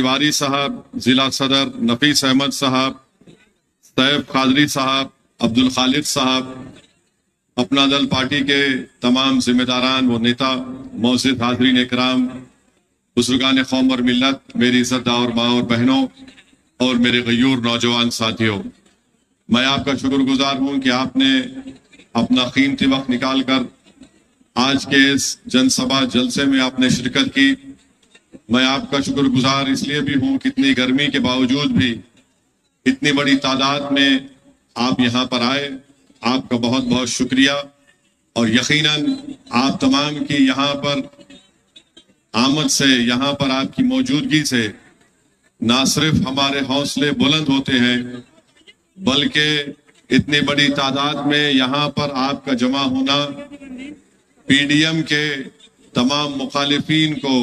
तिवारी साहब, जिला सदर नफीस अहमद साहब, सैफ कादरी साहब, अब्दुल खालिद साहब, अपना दल पार्टी के तमाम जिम्मेदारान व नेता, मौजूद हाज़रीन इकराम, बुजुर्गान कौम और मिल्लत, मेरी इज़्ज़तदार माँ और बहनों और मेरे गयूर नौजवान साथियों, मैं आपका शुक्रगुजार हूँ कि आपने अपना कीमती वक्त निकाल कर आज के इस जनसभा जलसे में आपने शिरकत की। मैं आपका शुक्रगुजार इसलिए भी हूँ कि इतनी गर्मी के बावजूद भी इतनी बड़ी तादाद में आप यहाँ पर आए। आपका बहुत बहुत शुक्रिया। और यकीनन आप तमाम की यहाँ पर आमद से, यहाँ पर आपकी मौजूदगी से ना सिर्फ हमारे हौसले बुलंद होते हैं, बल्कि इतनी बड़ी तादाद में यहाँ पर आपका जमा होना पीडीएम के तमाम मुखालिफिन को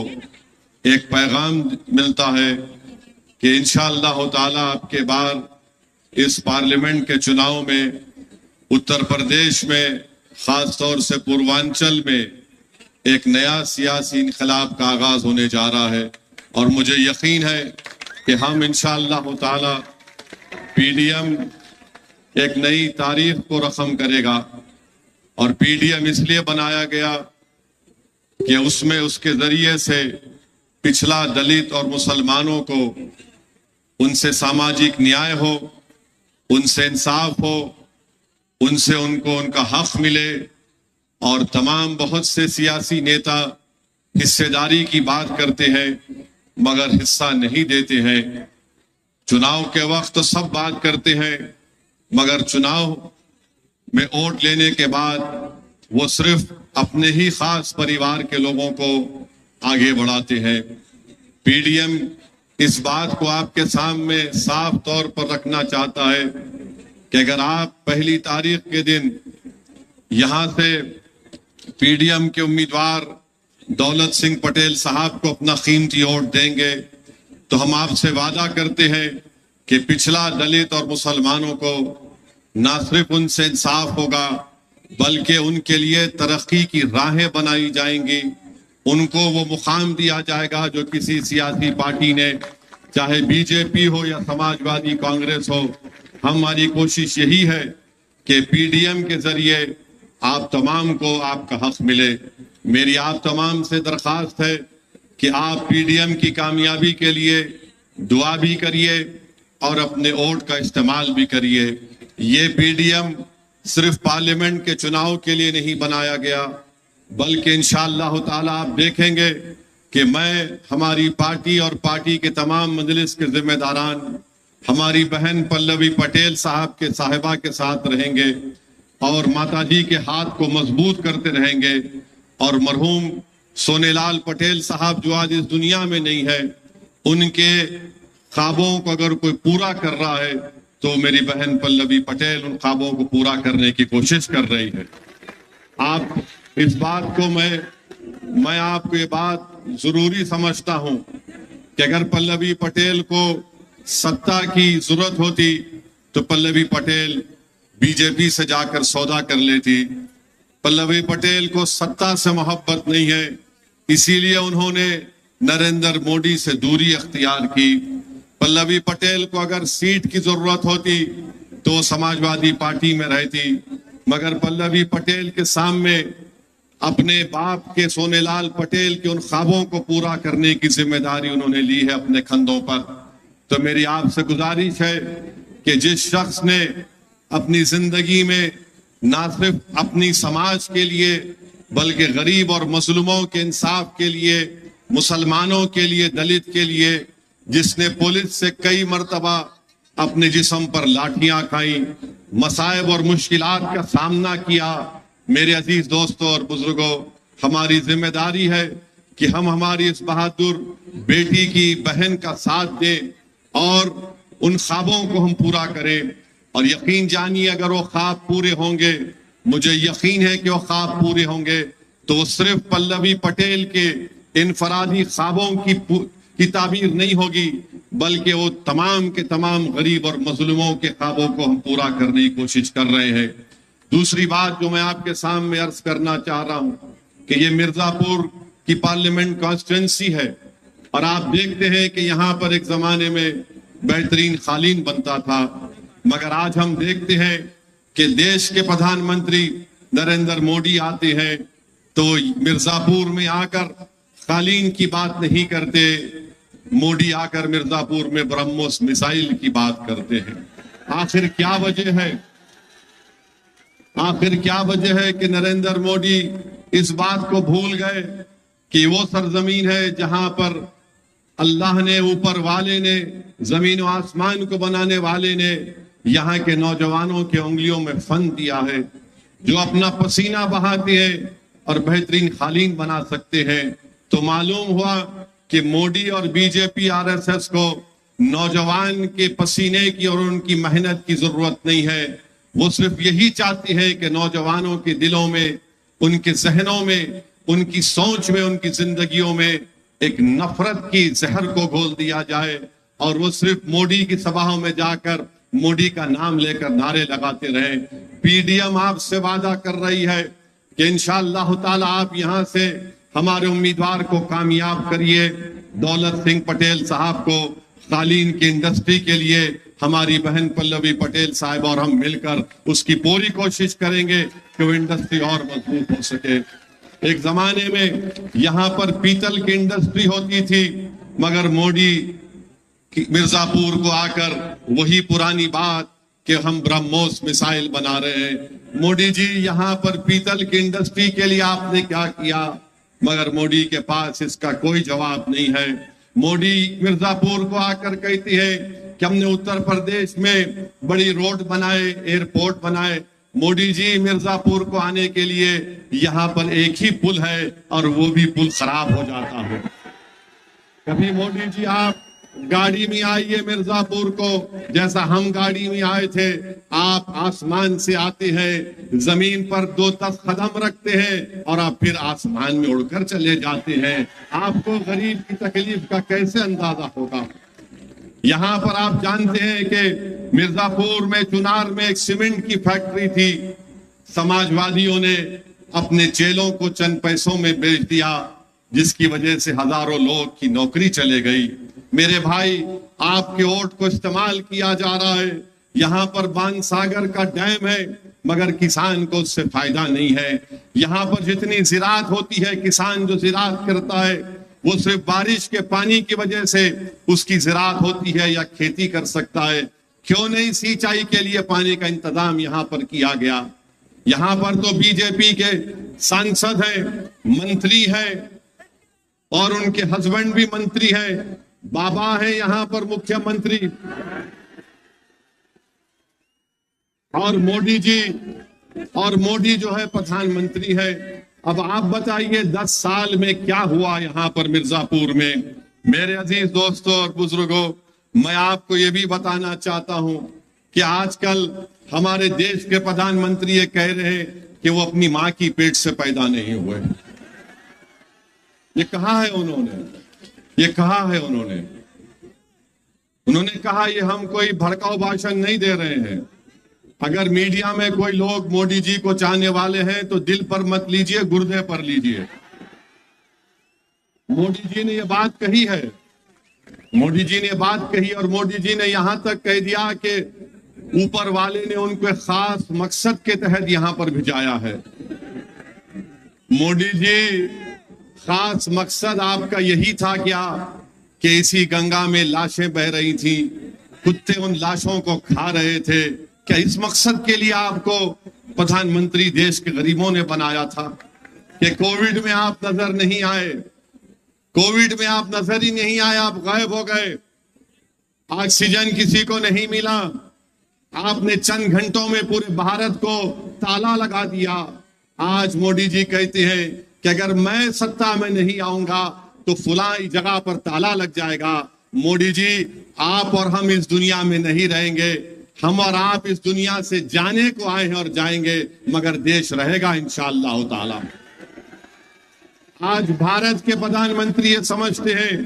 एक पैगाम मिलता है कि इंशाअल्लाह ताला आपके बाद इस पार्लियामेंट के चुनाव में उत्तर प्रदेश में, खास तौर से पूर्वांचल में एक नया सियासी इनकलाब का आगाज होने जा रहा है। और मुझे यकीन है कि हम इंशाअल्लाह ताला पीडीएम एक नई तारीख को रकम करेगा। और पीडीएम इसलिए बनाया गया कि उसमें उसके जरिए से पिछला दलित और मुसलमानों को उनसे सामाजिक न्याय हो, उनसे इंसाफ हो, उनसे उनको उनका हक मिले। और तमाम बहुत से सियासी नेता हिस्सेदारी की बात करते हैं मगर हिस्सा नहीं देते हैं। चुनाव के वक्त तो सब बात करते हैं मगर चुनाव में वोट लेने के बाद वो सिर्फ अपने ही खास परिवार के लोगों को आगे बढ़ाते हैं। पीडीएम इस बात को आपके सामने साफ तौर पर रखना चाहता है कि अगर आप पहली तारीख के दिन यहां से पीडीएम के उम्मीदवार दौलत सिंह पटेल साहब को अपना कीमती वोट देंगे तो हम आपसे वादा करते हैं कि पिछला दलित और मुसलमानों को ना सिर्फ उनसे इंसाफ होगा बल्कि उनके लिए तरक्की की राहें बनाई जाएंगी। उनको वो मुकाम दिया जाएगा जो किसी सियासी पार्टी ने, चाहे बीजेपी हो या समाजवादी कांग्रेस हो। हमारी कोशिश यही है कि पीडीएम के जरिए आप तमाम को आपका हक मिले। मेरी आप तमाम से दरखास्त है कि आप पीडीएम की कामयाबी के लिए दुआ भी करिए और अपने वोट का इस्तेमाल भी करिए। ये पीडीएम सिर्फ पार्लियामेंट के चुनाव के लिए नहीं बनाया गया बल्कि इंशाअल्लाह ताला आप देखेंगे कि मैं, हमारी पार्टी और पार्टी के तमाम मजलिस के जिम्मेदारान हमारी बहन पल्लवी पटेल साहिबा के साथ रहेंगे और माताजी के हाथ को मजबूत करते रहेंगे। और मरहूम सोनेलाल पटेल साहब जो आज इस दुनिया में नहीं है, उनके ख्वाबों को अगर कोई पूरा कर रहा है तो मेरी बहन पल्लवी पटेल उन ख्वाबों को पूरा करने की कोशिश कर रही है। आप इस बात को मैं आपको ये बात जरूरी समझता हूं कि अगर पल्लवी पटेल को सत्ता की जरूरत होती तो पल्लवी पटेल बीजेपी से जाकर सौदा कर लेती। पल्लवी पटेल को सत्ता से मोहब्बत नहीं है, इसीलिए उन्होंने नरेंद्र मोदी से दूरी अख्तियार की। पल्लवी पटेल को अगर सीट की जरूरत होती तो समाजवादी पार्टी में रहती, मगर पल्लवी पटेल के सामने अपने बाप के सोनेलाल पटेल के उन ख्वाबों को पूरा करने की जिम्मेदारी उन्होंने ली है अपने कंधों पर। तो मेरी आपसे गुजारिश है कि जिस शख्स ने अपनी जिंदगी में ना सिर्फ अपनी समाज के लिए बल्कि गरीब और मजलूमों के इंसाफ के लिए, मुसलमानों के लिए, दलित के लिए, जिसने पुलिस से कई मर्तबा अपने जिस्म पर लाठियां खाई, मसाइब और मुश्किलात का सामना किया, मेरे अजीज दोस्तों और बुजुर्गों, हमारी जिम्मेदारी है कि हम हमारी इस बहादुर बेटी की बहन का साथ दें और उन ख्वाबों को हम पूरा करें। और यकीन जानिए अगर वो ख्वाब पूरे होंगे, मुझे यकीन है कि वो ख्वाब पूरे होंगे, तो वो सिर्फ पल्लवी पटेल के इनफरादी ख्वाबों की ताबीर नहीं होगी बल्कि वो तमाम के तमाम गरीब और मजलूमों के ख्वाबों को हम पूरा करने की कोशिश कर रहे हैं। दूसरी बात जो मैं आपके सामने अर्ज करना चाह रहा हूं कि ये मिर्जापुर की पार्लियामेंट कॉन्स्टिट्यूंसी है और आप देखते हैं कि यहाँ पर एक जमाने में बेहतरीन कालीन बनता था, मगर आज हम देखते हैं कि देश के प्रधानमंत्री नरेंद्र मोदी आते हैं तो मिर्जापुर में आकर कालीन की बात नहीं करते, मोदी आकर मिर्जापुर में ब्रह्मोस मिसाइल की बात करते हैं। आखिर क्या वजह है? आखिर क्या वजह है कि नरेंद्र मोदी इस बात को भूल गए कि वो सरजमीन है जहां पर अल्लाह ने, ऊपर वाले ने, जमीन और आसमान को बनाने वाले ने यहाँ के नौजवानों के उंगलियों में फन दिया है, जो अपना पसीना बहाते हैं और बेहतरीन कालीन बना सकते हैं। तो मालूम हुआ कि मोदी और बीजेपी आरएसएस को नौजवान के पसीने की और उनकी मेहनत की जरूरत नहीं है। वो सिर्फ यही चाहती है कि नौजवानों के दिलों में, उनके जहनों में, उनकी सोच में, उनकी जिंदगियों में एक नफरत की जहर को घोल दिया जाए और वो सिर्फ मोदी की सभाओं में जाकर मोदी का नाम लेकर नारे लगाते रहे। पीडीएम आपसे वादा कर रही है कि इंशाअल्लाह ताला आप यहां से हमारे उम्मीदवार को कामयाब करिए। दौलत सिंह पटेल साहब को कालीन की इंडस्ट्री के लिए हमारी बहन पल्लवी पटेल साहब और हम मिलकर उसकी पूरी कोशिश करेंगे कि वो इंडस्ट्री और मजबूत हो सके। एक जमाने में यहाँ पर पीतल की इंडस्ट्री होती थी, मगर मोदी मिर्जापुर को आकर वही पुरानी बात कि हम ब्रह्मोस मिसाइल बना रहे हैं। मोदी जी, यहाँ पर पीतल की इंडस्ट्री के लिए आपने क्या किया? मगर मोदी के पास इसका कोई जवाब नहीं है। मोदी मिर्जापुर को आकर कहती है कि हमने उत्तर प्रदेश में बड़ी रोड बनाए, एयरपोर्ट बनाए। मोदी जी, मिर्जापुर को आने के लिए यहाँ पर एक ही पुल है और वो भी पुल खराब हो जाता है। कभी मोदी जी आप गाड़ी में आइए मिर्जापुर को, जैसा हम गाड़ी में आए थे। आप आसमान से आते हैं, जमीन पर 2-10 कदम रखते हैं और आप फिर आसमान में उड़कर चले जाते हैं। आपको गरीब की तकलीफ का कैसे अंदाजा होगा? यहाँ पर आप जानते हैं कि मिर्जापुर में, चुनार में एक सीमेंट की फैक्ट्री थी। समाजवादियों ने अपने चेलों को चंद पैसों में बेच दिया, जिसकी वजह से हजारों लोग की नौकरी चले गई। मेरे भाई, आपके वोट को इस्तेमाल किया जा रहा है। यहाँ पर बाणसागर का डैम है, मगर किसान को उससे फायदा नहीं है। यहाँ पर जितनी जिरात होती है, किसान जो जिरात करता है वो सिर्फ बारिश के पानी की वजह से उसकी जिरात होती है या खेती कर सकता है। क्यों नहीं सिंचाई के लिए पानी का इंतजाम यहाँ पर किया गया? यहाँ पर तो बीजेपी के सांसद हैं, मंत्री हैं और उनके हस्बैंड भी मंत्री हैं, बाबा है यहाँ पर मुख्यमंत्री, और मोदी जो है प्रधानमंत्री है। अब आप बताइए 10 साल में क्या हुआ यहाँ पर मिर्जापुर में? मेरे अजीज दोस्तों और बुजुर्गों, मैं आपको ये भी बताना चाहता हूं कि आजकल हमारे देश के प्रधानमंत्री ये कह रहे हैं कि वो अपनी मां की पेट से पैदा नहीं हुए। ये कहा है उन्होंने? ये कहा है उन्होंने? उन्होंने कहा ये हम कोई भड़काऊ भाषण नहीं दे रहे हैं। अगर मीडिया में कोई लोग मोदी जी को चाहने वाले हैं तो दिल पर मत लीजिए, गुर्दे पर लीजिए। मोदी जी ने ये बात कही है, मोदी जी ने बात कही और मोदी जी ने यहां तक कह दिया कि ऊपर वाले ने उनको खास मकसद के तहत यहां पर भिजाया है। मोदी जी, खास मकसद आपका यही था क्या कि इसी गंगा में लाशें बह रही थी, कुत्ते उन लाशों को खा रहे थे? क्या इस मकसद के लिए आपको प्रधानमंत्री देश के गरीबों ने बनाया था कि कोविड में आप नजर नहीं आए? कोविड में आप नजर ही नहीं आए, आप गायब हो गए। ऑक्सीजन किसी को नहीं मिला। आपने चंद घंटों में पूरे भारत को ताला लगा दिया। आज मोदी जी कहते हैं कि अगर मैं सत्ता में नहीं आऊंगा तो फुलाई जगह पर ताला लग जाएगा। मोदी जी, आप और हम इस दुनिया में नहीं रहेंगे। हम और आप इस दुनिया से जाने को आए हैं और जाएंगे, मगर देश रहेगा इंशाअल्लाह ताला। आज भारत के प्रधानमंत्री ये समझते हैं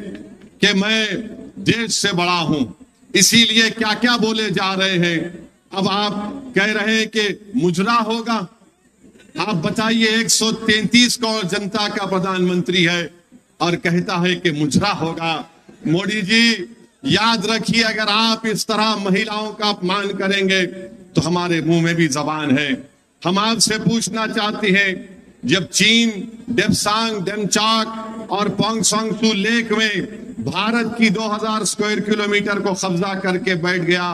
कि मैं देश से बड़ा हूं, इसीलिए क्या क्या बोले जा रहे हैं। अब आप कह रहे हैं कि मुजरा होगा। आप बताइए, 133 करोड़ जनता का प्रधानमंत्री है और कहता है कि मुजरा होगा। मोदी जी याद रखिए, अगर आप इस तरह महिलाओं का अपमान करेंगे तो हमारे मुंह में भी जबान है। हम आपसे पूछना चाहते हैं, जब चीन डेप्सांग, डेमचाक और पोंगसोंगसू लेक में भारत की 2000 स्क्वायर किलोमीटर को कब्जा करके बैठ गया,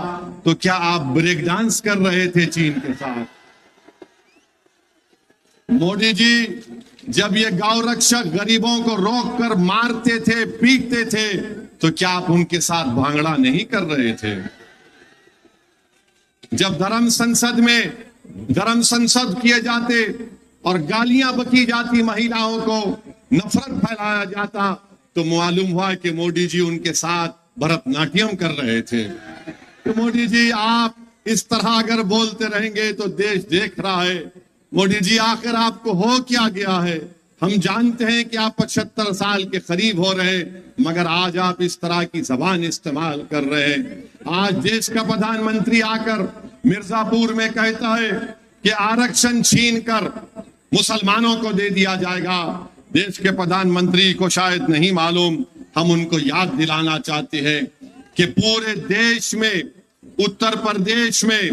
तो क्या आप ब्रेक डांस कर रहे थे चीन के साथ? मोदी जी जब ये गौ रक्षक गरीबों को रोक कर मारते थे, पीटते थे, तो क्या आप उनके साथ भांगड़ा नहीं कर रहे थे? जब धर्म संसद किए जाते और गालियां बकी जाती, महिलाओं को नफरत फैलाया जाता, तो मालूम हुआ कि मोदी जी उनके साथ भरतनाट्यम कर रहे थे। तो मोदी जी आप इस तरह अगर बोलते रहेंगे तो देश देख रहा है। मोदी जी आखिर आपको हो क्या गया है? हम जानते हैं कि आप 75 साल के करीब हो रहे हैं, मगर आज आप इस तरह की जबान इस्तेमाल कर रहे हैं। आज देश का प्रधानमंत्री आकर मिर्जापुर में कहता है कि आरक्षण छीन कर मुसलमानों को दे दिया जाएगा। देश के प्रधानमंत्री को शायद नहीं मालूम, हम उनको याद दिलाना चाहते हैं कि पूरे देश में, उत्तर प्रदेश में,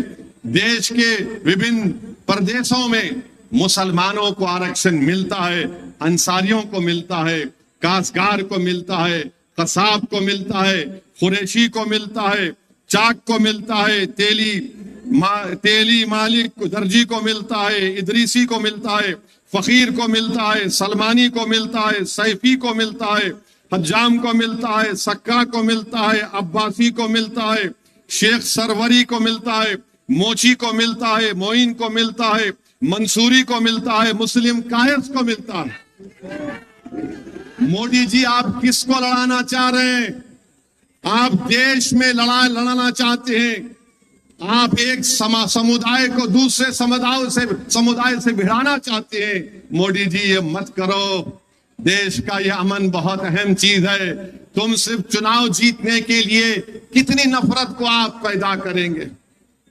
देश के विभिन्न प्रदेशों में मुसलमानों को आरक्षण मिलता है, अंसारियों को मिलता है, काश्तकार को मिलता है, कसाब को मिलता है, कुरैशी को मिलता है, चाक को मिलता है, तेली मालिक दर्जी को मिलता है, इदरीसी को मिलता है, फकीर को मिलता है, सलमानी को मिलता है, सैफी को मिलता है, हज्जाम को मिलता है, सक्का को मिलता है, अब्बासी को मिलता है, शेख सरवरी को मिलता है, मोची को मिलता है, मोइन को मिलता है, मंसूरी को मिलता है, मुस्लिम कायस को मिलता है। मोदी जी आप किसको लड़ाना चाह रहे हैं? आप देश में लड़ाना चाहते हैं। आप एक समुदाय को दूसरे समुदाय से भिड़ाना चाहते हैं। मोदी जी ये मत करो। देश का ये अमन बहुत अहम चीज है। तुम सिर्फ चुनाव जीतने के लिए कितनी नफरत को आप पैदा करेंगे,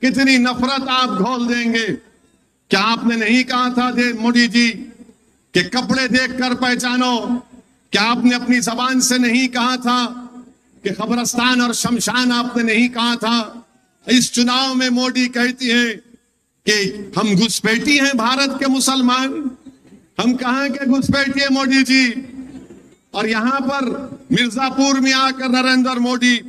कितनी नफरत आप घोल देंगे। क्या आपने नहीं कहा था मोदी जी कि कपड़े देखकर पहचानो? क्या आपने अपनी जबान से नहीं कहा था कि कब्रिस्तान और शमशान आपने नहीं कहा था? इस चुनाव में मोदी कहती है कि हम घुसपैठी हैं भारत के मुसलमान। हम कहां के घुसपैठी है मोदी जी? और यहां पर मिर्जापुर में आकर नरेंद्र मोदी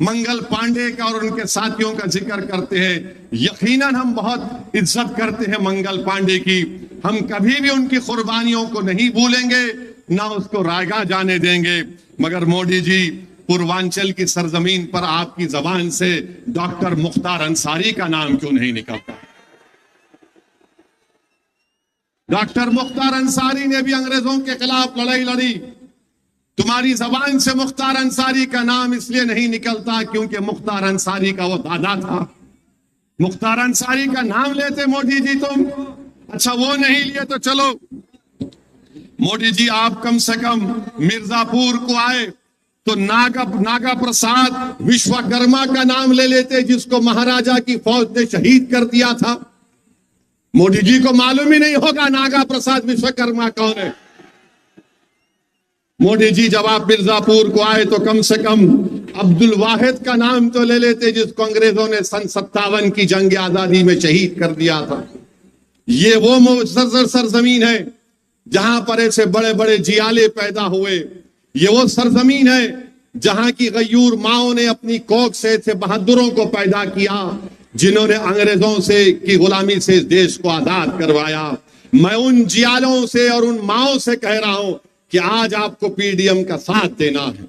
मंगल पांडे का और उनके साथियों का जिक्र करते हैं। यकीनन हम बहुत इज्जत करते हैं मंगल पांडे की। हम कभी भी उनकी कुर्बानियों को नहीं भूलेंगे, ना उसको रायगा जाने देंगे। मगर मोदी जी, पूर्वांचल की सरजमीन पर आपकी जबान से डॉक्टर मुख्तार अंसारी का नाम क्यों नहीं निकलता? डॉक्टर मुख्तार अंसारी ने भी अंग्रेजों के खिलाफ लड़ाई लड़ी। तुम्हारी जबान से मुख्तार अंसारी का नाम इसलिए नहीं निकलता क्योंकि मुख्तार अंसारी का वो दादा था। मुख्तार अंसारी का नाम लेते मोदी जी तुम। अच्छा वो नहीं लिए तो चलो, मोदी जी आप कम से कम मिर्जापुर को आए तो नागा प्रसाद विश्वकर्मा का नाम ले लेते, जिसको महाराजा की फौज ने शहीद कर दिया था। मोदी जी को मालूम ही नहीं होगा नागा प्रसाद विश्वकर्मा कौन है। मोदी जी जब आप मिर्जापुर को आए तो कम से कम अब्दुल वाहिद का नाम तो ले लेते, जिसको अंग्रेजों ने सन 57 की जंग आजादी में शहीद कर दिया था। ये वो सरजमीन है जहां पर ऐसे बड़े बड़े जियाले पैदा हुए। ये वो सरजमीन है जहां की गयूर माओ ने अपनी कोख से ऐसे बहादुरों को पैदा किया जिन्होंने अंग्रेजों से की गुलामी से इस देश को आजाद करवाया। मैं उन जियालों से और उन माओ से कह रहा हूं कि आज आपको पीडीएम का साथ देना है।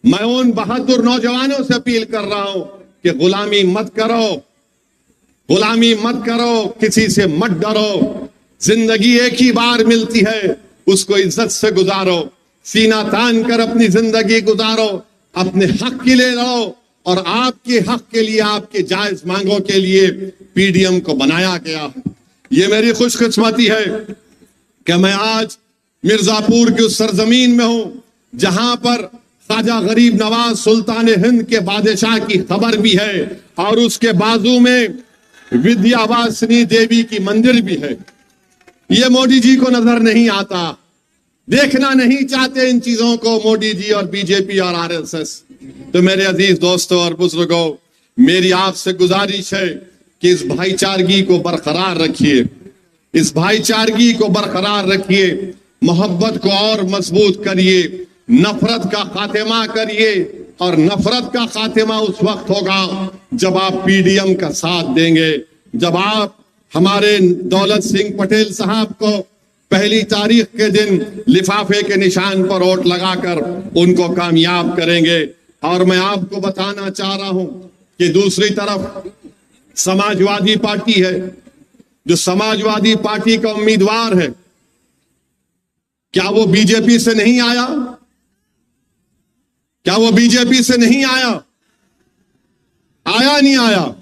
मैं उन बहादुर नौजवानों से अपील कर रहा हूं कि गुलामी मत करो, गुलामी मत करो, किसी से मत डरो। जिंदगी एक ही बार मिलती है, उसको इज्जत से गुजारो, सीना तान कर अपनी जिंदगी गुजारो, अपने हक के लिए लड़ो। और आपके हक के लिए, आपके जायज मांगों के लिए पीडीएम को बनाया गया है। ये मेरी खुशकिस्मती है कि मैं आज मिर्जापुर की उस सरजमीन में हूं जहां पर ख्वाजा गरीब नवाज सुल्तान हिंद के बादशाह की खबर भी है और उसके बाजू में विद्यावासिनी देवी की मंदिर भी है। ये मोदी जी को नजर नहीं आता। देखना नहीं चाहते इन चीजों को मोदी जी और बीजेपी और आरएसएस। तो मेरे अजीज दोस्तों और बुजुर्गों, मेरी आपसे गुजारिश है कि इस भाईचारगी को बरकरार रखिए, इस भाईचारगी को बरकरार रखिए, मोहब्बत को और मजबूत करिए, नफरत का खात्मा करिए। और नफरत का खात्मा उस वक्त होगा जब आप पीडीएम का साथ देंगे, जब आप हमारे दौलत सिंह पटेल साहब को पहली तारीख के दिन लिफाफे के निशान पर वोट लगाकर उनको कामयाब करेंगे। और मैं आपको बताना चाह रहा हूं कि दूसरी तरफ समाजवादी पार्टी है, जो समाजवादी पार्टी का उम्मीदवार है, क्या वो बीजेपी से नहीं आया? क्या वो बीजेपी से नहीं आया? आया नहीं आया?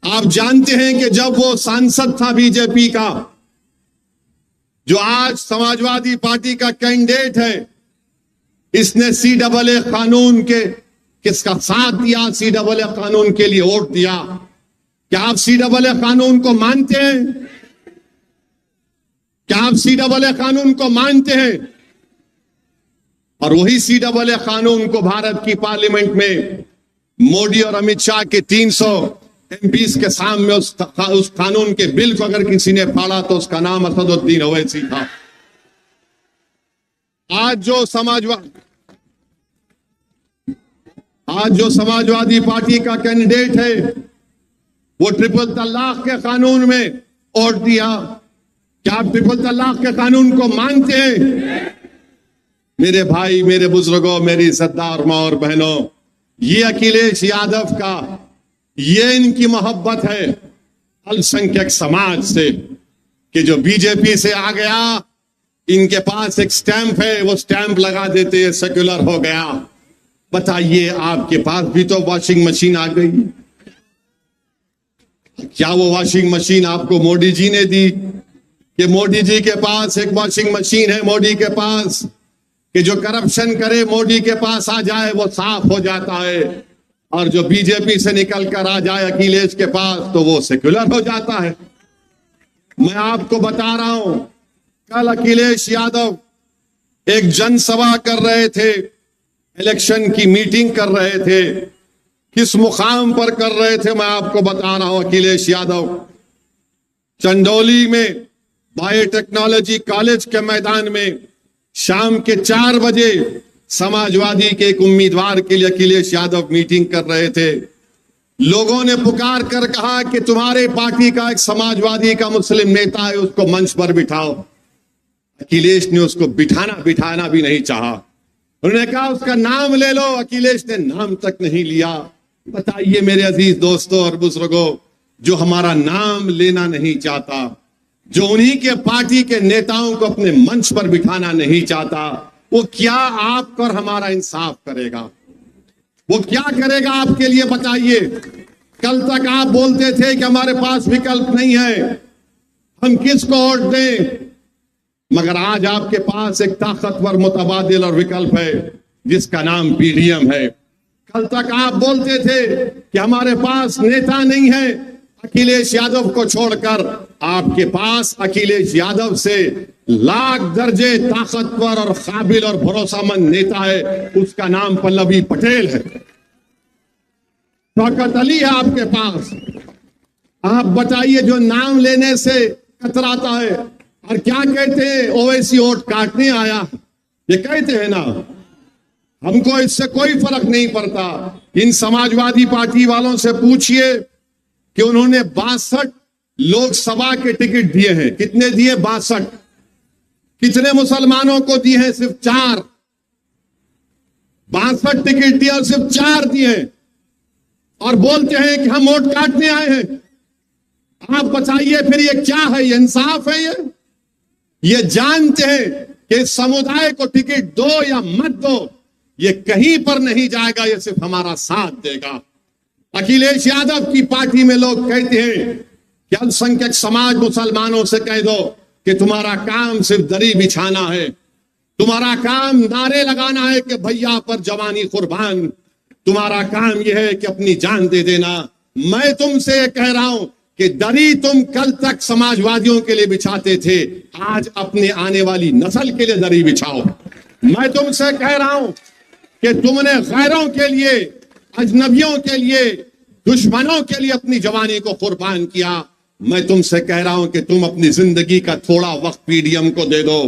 आप जानते हैं कि जब वो सांसद था बीजेपी का, जो आज समाजवादी पार्टी का कैंडिडेट है, इसने CAA कानून के किसका साथ दिया, CAA कानून के लिए वोट दिया। क्या आप CAA कानून को मानते हैं? क्या आप CAA कानून को मानते हैं? और वही CAA कानून को भारत की पार्लियामेंट में मोदी और अमित शाह के 300 MPs के सामने उस कानून के बिल को अगर किसी ने फाड़ा तो उसका नाम असदुद्दीन ओवैसी था। आज जो समाजवादी पार्टी का कैंडिडेट है, वो ट्रिपल तलाक के कानून में वोट दिया। क्या आप ट्रिपल तलाक के कानून को मानते हैं? मेरे भाई, मेरे बुजुर्गों, मेरी इज्जतदार मां और बहनों, ये अखिलेश यादव का, ये इनकी मोहब्बत है अल्पसंख्यक समाज से, कि जो बीजेपी से आ गया, इनके पास एक स्टैंप है, वो स्टैंप लगा देते हैं, सेक्युलर हो गया। बताइए, आपके पास भी तो वॉशिंग मशीन आ गई। क्या वो वॉशिंग मशीन आपको मोदी जी ने दी? कि मोदी जी के पास एक वॉशिंग मशीन है, मोदी के पास, कि जो करप्शन करे मोदी के पास आ जाए वो साफ हो जाता है, और जो बीजेपी से निकल कर आ जाए अखिलेश के पास तो वो सेक्युलर हो जाता है। मैं आपको बता रहा हूं, कल अखिलेश यादव एक जनसभा कर रहे थे, इलेक्शन की मीटिंग कर रहे थे। किस मुकाम पर कर रहे थे मैं आपको बता रहा हूं। अखिलेश यादव चंदौली में बायोटेक्नोलॉजी कॉलेज के मैदान में शाम के 4 बजे समाजवादी के एक उम्मीदवार के लिए अखिलेश यादव मीटिंग कर रहे थे। लोगों ने पुकार कर कहा कि तुम्हारे पार्टी का एक समाजवादी का मुस्लिम नेता है, उसको मंच पर बिठाओ। अखिलेश ने उसको बिठाना भी नहीं चाहा। उन्होंने कहा उसका नाम ले लो, अखिलेश ने नाम तक नहीं लिया। बताइए मेरे अजीज दोस्तों और बुजुर्गों, जो हमारा नाम लेना नहीं चाहता, जो उन्हीं के पार्टी के नेताओं को अपने मंच पर बिठाना नहीं चाहता, वो क्या आपका और हमारा इंसाफ करेगा? वो क्या करेगा आपके लिए? बताइए। कल तक आप बोलते थे कि हमारे पास विकल्प नहीं है, हम किसको वोट दें, मगर आज आपके पास एक ताकतवर मुतबादिल और विकल्प है जिसका नाम पीडीएम है। कल तक आप बोलते थे कि हमारे पास नेता नहीं है, अखिलेश यादव को छोड़कर आपके पास अखिलेश यादव से लाख दर्जे ताकतवर और काबिल और भरोसामंद नेता है, उसका नाम पल्लवी पटेल है, शौकत अली है आपके पास। आप बताइए, जो नाम लेने से कतराता है और क्या कहते हैं, ओवैसी वोट काटने आया, ये कहते हैं ना। हमको इससे कोई फर्क नहीं पड़ता। इन समाजवादी पार्टी वालों से पूछिए कि उन्होंने 62 लोकसभा के टिकट दिए हैं। कितने दिए? 62। कितने मुसलमानों को दिए हैं? सिर्फ 4। 62 टिकट दिए और सिर्फ 4 दिए, और बोलते हैं कि हम वोट काटने आए हैं। आप बताइए फिर ये क्या है? ये इंसाफ है? ये जानते हैं कि इस समुदाय को टिकट दो या मत दो, ये कहीं पर नहीं जाएगा, ये सिर्फ हमारा साथ देगा। अखिलेश यादव की पार्टी में लोग कहते हैं कि अल्पसंख्यक समाज मुसलमानों से कह दो कि तुम्हारा काम सिर्फ दरी बिछाना है, तुम्हारा काम नारे लगाना है कि भैया पर जवानी कुर्बान, तुम्हारा काम यह है कि अपनी जान दे देना। मैं तुमसे कह रहा हूं कि दरी तुम कल तक समाजवादियों के लिए बिछाते थे, आज अपने आने वाली नस्ल के लिए दरी बिछाओ। मैं तुमसे कह रहा हूं कि तुमने गैरों के लिए, अजनबियों के लिए, दुश्मनों के लिए अपनी जवानी को कुर्बान किया। मैं तुमसे कह रहा हूं कि तुम अपनी जिंदगी का थोड़ा वक्त पीडीएम को दे दो,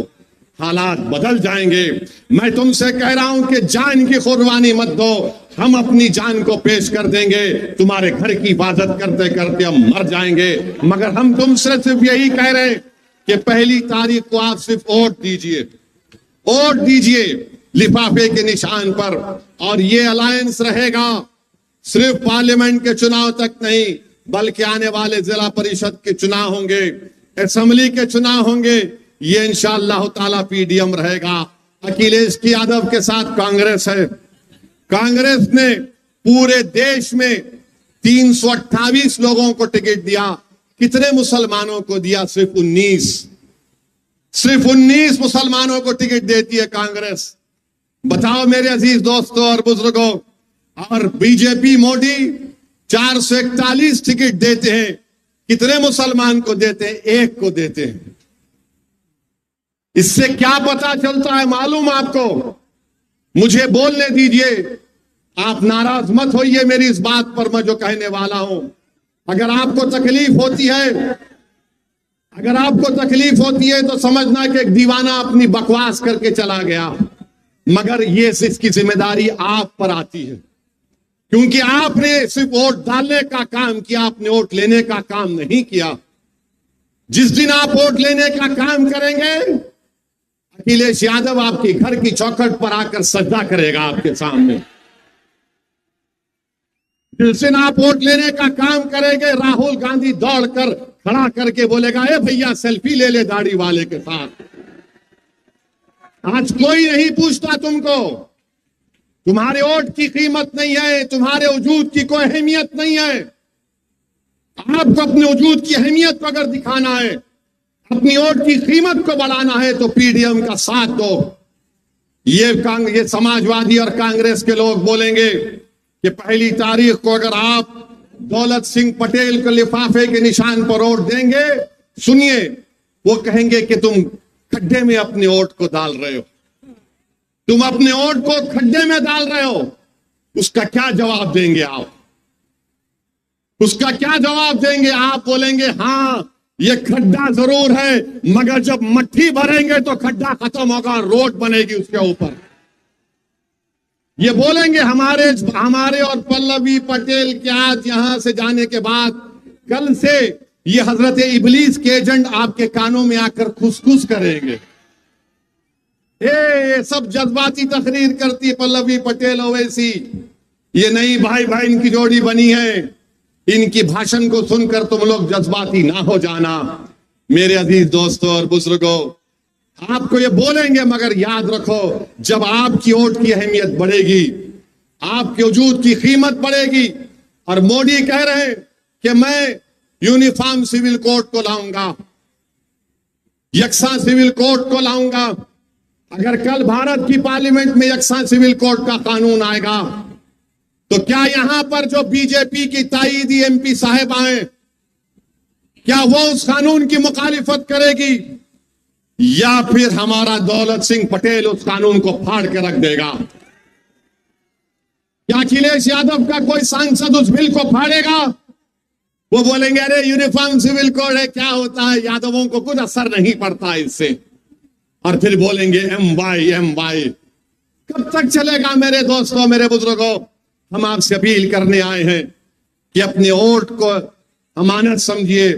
हालात बदल जाएंगे। मैं तुमसे कह रहा हूं कि जान की कुर्बानी मत दो, हम अपनी जान को पेश कर देंगे। तुम्हारे घर की हिफाजत करते करते हम मर जाएंगे, मगर हम तुमसे सिर्फ यही कह रहे हैं कि पहली तारीख को आप सिर्फ वोट दीजिए, वोट दीजिए लिफाफे के निशान पर। और ये अलायंस रहेगा सिर्फ पार्लियामेंट के चुनाव तक नहीं, बल्कि आने वाले जिला परिषद के चुनाव होंगे, असेंबली के चुनाव होंगे, ये इंशाअल्लाह ताला पीडीएम रहेगा। अखिलेश यादव के साथ कांग्रेस है। कांग्रेस ने पूरे देश में 328 लोगों को टिकट दिया। कितने मुसलमानों को दिया? सिर्फ 19। सिर्फ 19 मुसलमानों को टिकट देती है कांग्रेस। बताओ मेरे अजीज दोस्तों और बुजुर्गों। और बीजेपी मोदी 441 टिकट देते हैं। कितने मुसलमान को देते हैं? एक को देते हैं। इससे क्या पता चलता है मालूम आपको? मुझे बोलने दीजिए, आप नाराज मत होइए मेरी इस बात पर मैं जो कहने वाला हूं। अगर आपको तकलीफ होती है, अगर आपको तकलीफ होती है तो समझना कि एक दीवाना अपनी बकवास करके चला गया, मगर ये इसकी जिम्मेदारी आप पर आती है, क्योंकि आपने सिर्फ वोट डालने का काम किया, आपने वोट लेने का काम नहीं किया। जिस दिन आप वोट लेने का काम करेंगे, अखिलेश यादव आपके घर की चौखट पर आकर सजदा करेगा आपके सामने। जिस दिन आप वोट लेने का काम करेंगे, राहुल गांधी दौड़कर खड़ा करके बोलेगा, ए भैया सेल्फी ले ले दाढ़ी वाले के साथ। आज कोई नहीं पूछता तुमको, तुम्हारे वोट की कीमत नहीं है, तुम्हारे वजूद की कोई अहमियत नहीं है। आपको अपने वजूद की अहमियत को अगर दिखाना है, अपनी वोट की कीमत को बढ़ाना है, तो पीडीएम का साथ दो। ये समाजवादी और कांग्रेस के लोग बोलेंगे कि पहली तारीख को अगर आप दौलत सिंह पटेल को लिफाफे के निशान पर वोट देंगे, सुनिए, वो कहेंगे कि तुम खड्डे में अपने वोट को डाल रहे हो, तुम अपने वोट को खड्डे में डाल रहे हो। उसका क्या जवाब देंगे आप? उसका क्या जवाब देंगे? आप बोलेंगे हां ये खड्डा जरूर है, मगर जब मट्टी भरेंगे तो खड्डा खत्म होगा, रोड बनेगी उसके ऊपर। ये बोलेंगे हमारे और पल्लवी पटेल के आज यहां से जाने के बाद कल से ये हजरत इबलीस के एजेंट आपके कानों में आकर खुसखुस करेंगे। ये सब जज्बाती तकरीर करती पल्लवी पटेल ओवैसी, ये नहीं भाई भाई इनकी जोड़ी बनी है। इनकी भाषण को सुनकर तुम लोग जज्बाती ना हो जाना। मेरे अजीज दोस्तों और बुजुर्गों, आपको ये बोलेंगे, मगर याद रखो, जब आपकी वोट की अहमियत बढ़ेगी, आपके वजूद की कीमत बढ़ेगी। और मोदी कह रहे हैं कि मैं यूनिफॉर्म सिविल कोड को लाऊंगा, यकसा सिविल कोड को लाऊंगा। अगर कल भारत की पार्लियामेंट में यकसा सिविल कोड का कानून आएगा, तो क्या यहां पर जो बीजेपी की ताईदी एमपी साहब आए, क्या वो उस कानून की मुखालिफत करेगी, या फिर हमारा दौलत सिंह पटेल उस कानून को फाड़ के रख देगा? क्या अखिलेश यादव का कोई सांसद उस बिल को फाड़ेगा? वो बोलेंगे अरे यूनिफॉर्म सिविल कोड है, क्या होता है, यादवों को कुछ असर नहीं पड़ता इससे। और फिर बोलेंगे एम वाई। कब तक चलेगा मेरे दोस्तों, मेरे बुजुर्गों? हम आपसे अपील करने आए हैं कि अपने वोट को अमानत समझिए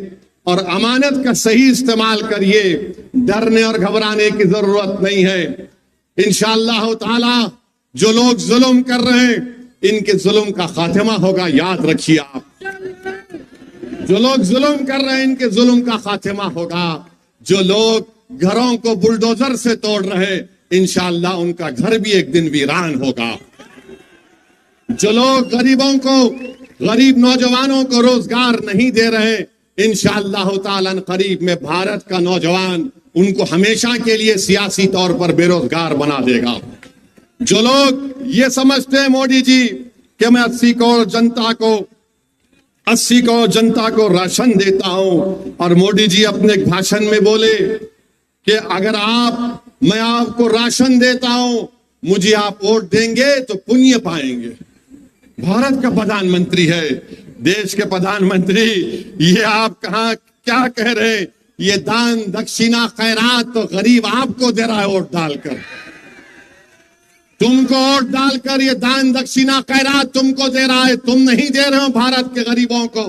और अमानत का सही इस्तेमाल करिए। डरने और घबराने की जरूरत नहीं है। इंशाअल्लाह ताला जो लोग जुल्म कर रहे हैं, इनके जुल्म का खात्मा होगा, याद रखिए आप। जो लोग जुल्म कर रहे हैं, इनके जुल्म का खात्मा होगा। जो लोग घरों को बुलडोजर से तोड़ रहे, इंशाअल्लाह उनका घर भी एक दिन वीरान होगा। जो लोग गरीब नौजवानों को रोजगार नहीं दे रहे, इंशाअल्लाह ताला करीब में भारत का नौजवान उनको हमेशा के लिए सियासी तौर पर बेरोजगार बना देगा। जो लोग ये समझते हैं मोदी जी कि मैं 80 करोड़ जनता को 80 करोड़ जनता को राशन देता हूं। और मोदी जी अपने भाषण में बोले कि अगर मैं आपको राशन देता हूं, मुझे आप वोट देंगे तो पुण्य पाएंगे। भारत का प्रधानमंत्री है, देश के प्रधानमंत्री, ये आप कहां क्या कह रहे हैं? ये दान दक्षिणा खैरात तो गरीब आपको दे रहा है वोट डालकर, तुमको वोट डालकर ये दान दक्षिणा खैरात तुमको दे रहा है, तुम नहीं दे रहे हो भारत के गरीबों को।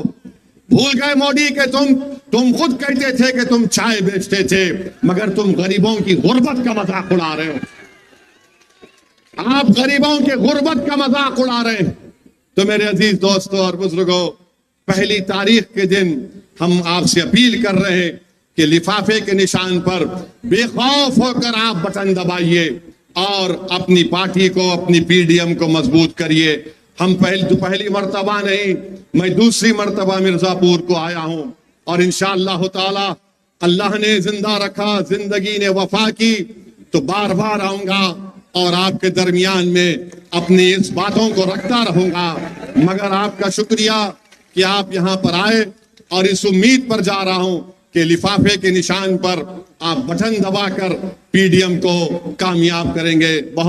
भूल गए मोदी के तुम खुद कहते थे कि तुम चाय बेचते थे, मगर तुम गरीबों की गुर्बत का मजाक उड़ा रहे हो। आप गरीबों के गुर्बत का मजाक उड़ा रहे हैं। तो मेरे अजीज दोस्तों और बुजुर्गों, पहली तारीख के दिन हम आपसे अपील कर रहे हैं कि लिफाफे के निशान पर बेखौफ होकर आप बटन दबाइए और अपनी पार्टी को, अपनी पीडीएम को मजबूत करिए। हम पहली मर्तबा नहीं, मैं दूसरी मर्तबा मिर्जापुर को आया हूं और इंशाअल्लाह ताला अल्लाह ने जिंदा रखा, जिंदगी ने वफा की तो बार बार आऊंगा और आपके दरमियान में अपनी इस बातों को रखता रहूंगा। मगर आपका शुक्रिया कि आप यहां पर आए और इस उम्मीद पर जा रहा हूं कि लिफाफे के निशान पर आप बटन दबाकर पीडीएम को कामयाब करेंगे। बहुत